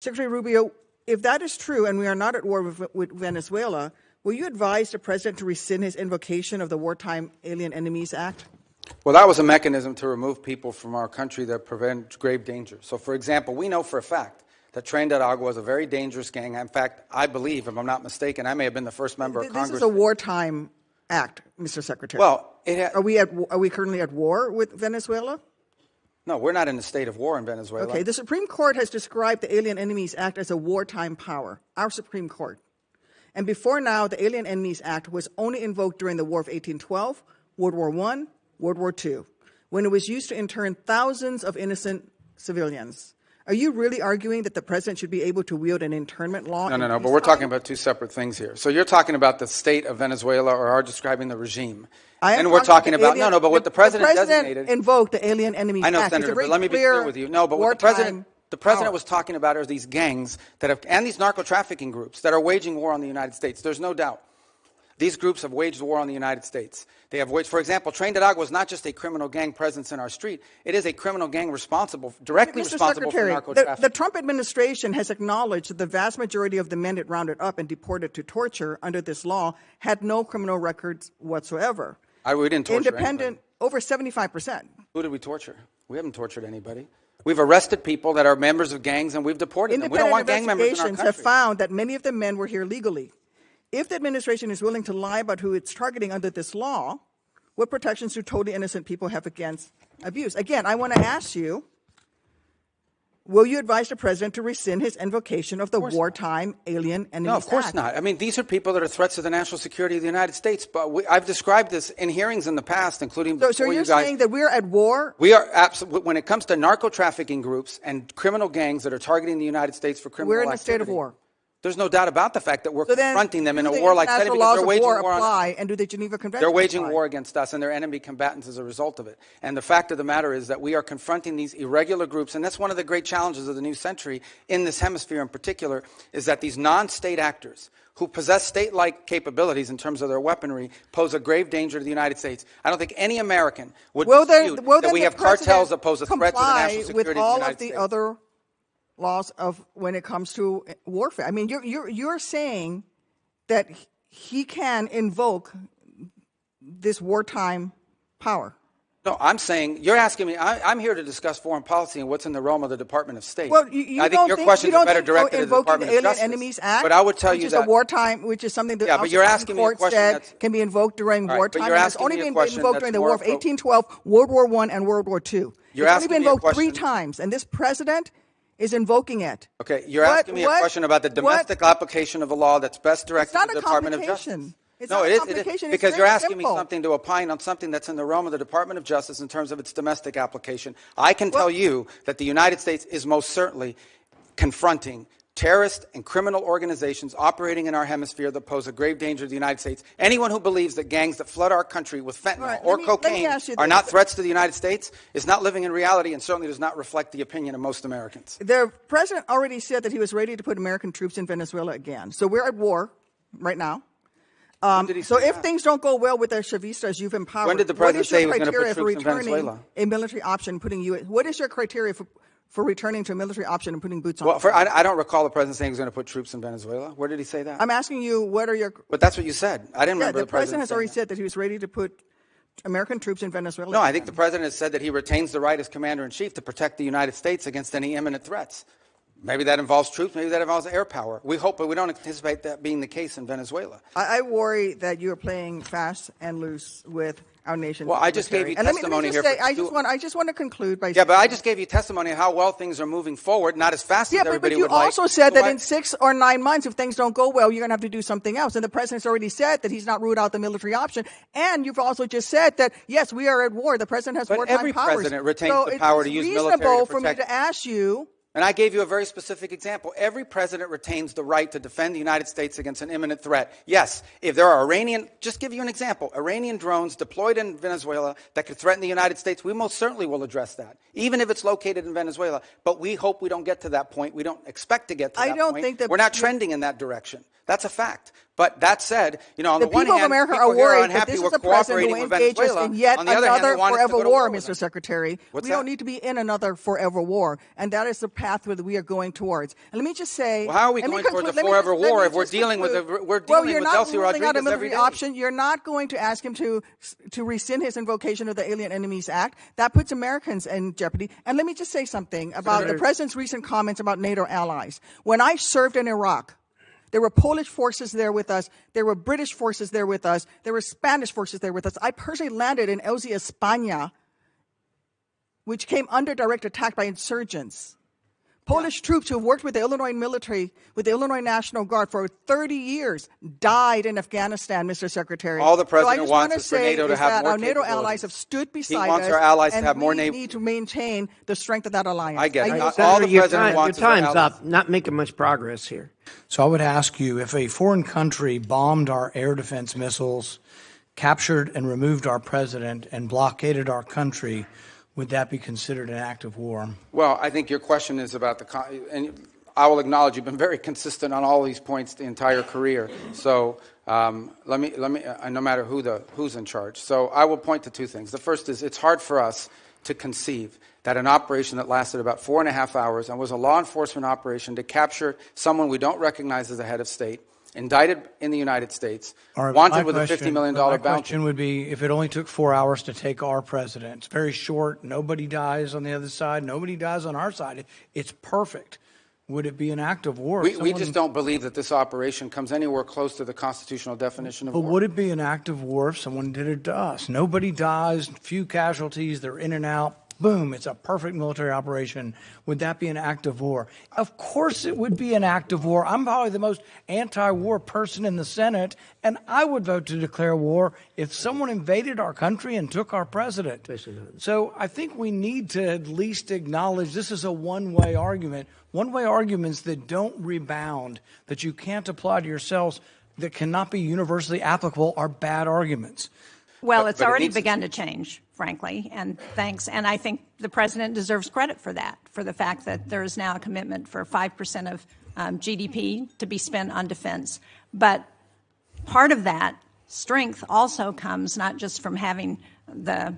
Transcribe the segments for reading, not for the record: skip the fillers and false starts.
Secretary Rubio, if that is true and we are not at war with Venezuela, will you advise the president to rescind his invocation of the Wartime Alien Enemies Act? Well, that was a mechanism to remove people from our country that prevent grave danger. So, for example, we know for a fact that Tren de Aragua was a very dangerous gang. In fact, I believe, if I'm not mistaken, I may have been the first member of Congress. This is a wartime act, Mr. Secretary. Well, are we currently at war with Venezuela? No, we're not in a state of war in Venezuela. Okay, the Supreme Court has described the Alien Enemies Act as a wartime power, our Supreme Court. And before now, the Alien Enemies Act was only invoked during the War of 1812, World War I, World War II, when it was used to intern thousands of innocent civilians. Are you really arguing that the president should be able to wield an internment law? No, but we're talking about two separate things here. So you're talking about the state of Venezuela or are describing the regime. And we're talking about, but what the president designated. Invoked the Alien Enemies Act. I know, Senator, but let me be clear with you. No, but what the president was talking about are these gangs that have, and these narco-trafficking groups that are waging war on the United States. There's no doubt. These groups have waged war on the United States. They have waged, for example, Tren de Aragua is not just a criminal gang presence in our street. It is a criminal gang directly responsible for narco-trafficking. The Trump administration has acknowledged that the vast majority of the men it rounded up and deported to torture under this law had no criminal records whatsoever. We didn't torture anybody. Over 75%. Who did we torture? We haven't tortured anybody. We've arrested people that are members of gangs and we've deported them. We don't want gang members in our country. Have found that many of the men were here legally. If the administration is willing to lie about who it's targeting under this law, what protections do totally innocent people have against abuse? Again, I want to ask you, will you advise the president to rescind his invocation of the Wartime Alien Enemies Act? No, of course not. I mean, these are people that are threats to the national security of the United States. But I've described this in hearings in the past, including before you guys. So you're saying that we're at war? We are absolutely. When it comes to narco-trafficking groups and criminal gangs that are targeting the United States for criminal activity. We're in a state of war. There's no doubt about the fact that we're confronting them in a war-like setting because they're waging war on us. And do the Geneva Convention They're waging war against us and they're enemy combatants as a result of it. And the fact of the matter is that we are confronting these irregular groups, and that's one of the great challenges of the new century in this hemisphere in particular, is that these non-state actors who possess state-like capabilities in terms of their weaponry pose a grave danger to the United States. I don't think any American would dispute that we have cartels that pose a threat to the national security of the United States. With all of the other laws of when it comes to warfare. I mean, you're saying that he can invoke this wartime power. No, I'm saying, you're asking me, I'm here to discuss foreign policy and what's in the realm of the Department of State. Well, I think your questions are better directed at the Department of Justice. Enemies Act, but I would tell you that. Which is a wartime, which is something that but you're asking me a question said can be invoked during wartime. But you're asking it's only me a been question invoked during the War of 1812, World War I, and World War II. You're it's only been invoked me a 3 times, and this president is invoking it. Okay, you're asking me a question about the domestic application of a law that's best directed to the Department of Justice. No, it is because you're asking me something to opine on something that's in the realm of the Department of Justice in terms of its domestic application. I can tell you that the United States is most certainly confronting terrorist and criminal organizations operating in our hemisphere that pose a grave danger to the United States. Anyone who believes that gangs that flood our country with fentanyl or cocaine are not threats to the United States is not living in reality and certainly does not reflect the opinion of most Americans. The president already said that he was ready to put American troops in Venezuela again. So we're at war right now. So if things don't go well with the Chavistas you've empowered, when did the president say he was going to put troops in Venezuela? A military option, what is your criteria for returning to a military option and putting boots on? Well, I don't recall the president saying he was going to put troops in Venezuela. Where did he say that? I'm asking you, what are your... But that's what you said. I didn't remember the president has already said that he was ready to put American troops in Venezuela. No, I think the president has said that he retains the right as commander-in-chief to protect the United States against any imminent threats. Maybe that involves troops. Maybe that involves air power. We hope, but we don't anticipate that being the case in Venezuela. I worry that you are playing fast and loose with our nation's Well, I just gave you testimony here. I just want to conclude by saying... Yeah, but I just gave you testimony on how well things are moving forward, not as fast as everybody would like. But you also said that in 6 or 9 months, if things don't go well, you're going to have to do something else. And the president's already said that he's not ruled out the military option. And you've also just said that, yes, we are at war. The president has wartime powers. But every president retains the power to use military to protect... So it's reasonable for me to ask you... And I gave you a very specific example. Every president retains the right to defend the United States against an imminent threat. Yes, if there are just give you an example, Iranian drones deployed in Venezuela that could threaten the United States, we most certainly will address that, even if it's located in Venezuela. But we hope we don't get to that point. We don't expect to get to that point. We're not trending in that direction. That's a fact. But that said, on the one hand, America people are worried are unhappy that this we're is a president cooperating who with engages Venezuela. in yet On the other hand, another they want us to forever go to war, with Mr. them. Secretary. What's we that? don't need to be in another forever war. And that is the path that we are going towards. And let me just say, well, how are we going towards a forever war if we're dealing with Delcy Rodriguez every day? Option. You're not going to ask him to rescind his invocation of the Alien Enemies Act. That puts Americans in jeopardy. And let me just say something about the president's recent comments about NATO allies. When I served in Iraq, there were Polish forces there with us. There were British forces there with us. There were Spanish forces there with us. I personally landed in Elzi, España, which came under direct attack by insurgents. Polish troops who worked with the Illinois military, with the Illinois National Guard for 30 years, died in Afghanistan, Mr. Secretary. All the president wants is for NATO to have more our NATO allies have stood beside us. He wants our allies to have more NATO. We need to maintain the strength of that alliance. I get it. All the president wants is our allies. Your time's up. Not making much progress here. So I would ask you, if a foreign country bombed our air defense missiles, captured and removed our president, and blockaded our country, would that be considered an act of war? Well, I think your question is about and I will acknowledge you've been very consistent on all these points the entire career. So let me, no matter who's in charge. So I will point to two things. The first is it's hard for us to conceive that an operation that lasted about 4.5 hours and was a law enforcement operation to capture someone we don't recognize as a head of state, indicted in the United States, wanted with a $50 million bounty. My question would be, if it only took 4 hours to take our president, it's very short, nobody dies on the other side, nobody dies on our side, it's perfect. Would it be an act of war? We just don't believe that this operation comes anywhere close to the constitutional definition of war. But would it be an act of war if someone did it to us? Nobody dies, few casualties, they're in and out. Boom, it's a perfect military operation. Would that be an act of war? Of course it would be an act of war. I'm probably the most anti-war person in the Senate, and I would vote to declare war if someone invaded our country and took our president. So I think we need to at least acknowledge this is a one-way argument. One-way arguments that don't rebound, that you can't apply to yourselves, that cannot be universally applicable are bad arguments. Well, it's already begun to change, frankly, and thanks. And I think the president deserves credit for that, for the fact that there is now a commitment for 5% of GDP to be spent on defense. But part of that strength also comes not just from having the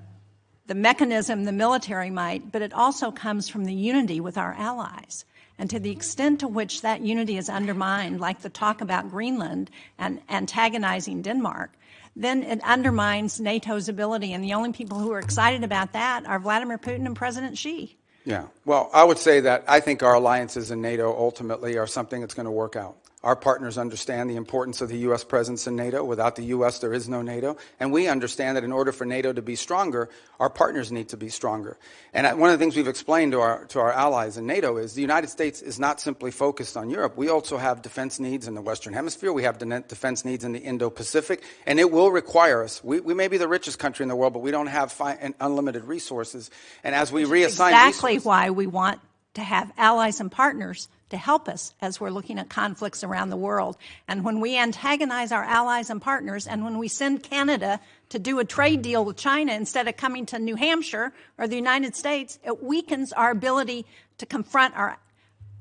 mechanism, the military might, but it also comes from the unity with our allies. And to the extent to which that unity is undermined, like the talk about Greenland and antagonizing Denmark, then it undermines NATO's ability. And the only people who are excited about that are Vladimir Putin and President Xi. Yeah. Well, I would say that I think our alliances in NATO ultimately are something that's going to work out. Our partners understand the importance of the U.S. presence in NATO. Without the U.S., there is no NATO. And we understand that in order for NATO to be stronger, our partners need to be stronger. And one of the things we've explained to our allies in NATO is the United States is not simply focused on Europe. We also have defense needs in the Western Hemisphere. We have defense needs in the Indo-Pacific. And it will require us. We may be the richest country in the world, but we don't have unlimited resources. And as we reassign exactly why we want to have allies and partners to help us as we're looking at conflicts around the world. And when we antagonize our allies and partners, and when we send Canada to do a trade deal with China instead of coming to New Hampshire or the United States, it weakens our ability to confront our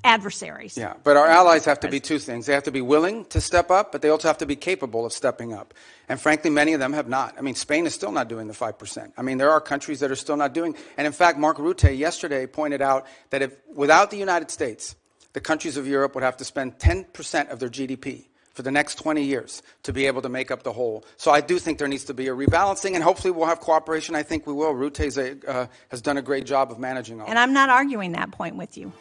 adversaries. Yeah, but our allies have to be two things. They have to be willing to step up, but they also have to be capable of stepping up. And frankly, many of them have not. I mean, Spain is still not doing the 5%. I mean, there are countries that are still not doing. And in fact, Marco Rubio yesterday pointed out that if without the United States, the countries of Europe would have to spend 10% of their GDP for the next 20 years to be able to make up the whole. So I do think there needs to be a rebalancing, and hopefully we'll have cooperation. I think we will. Rute has done a great job of managing all. And I'm not arguing that point with you.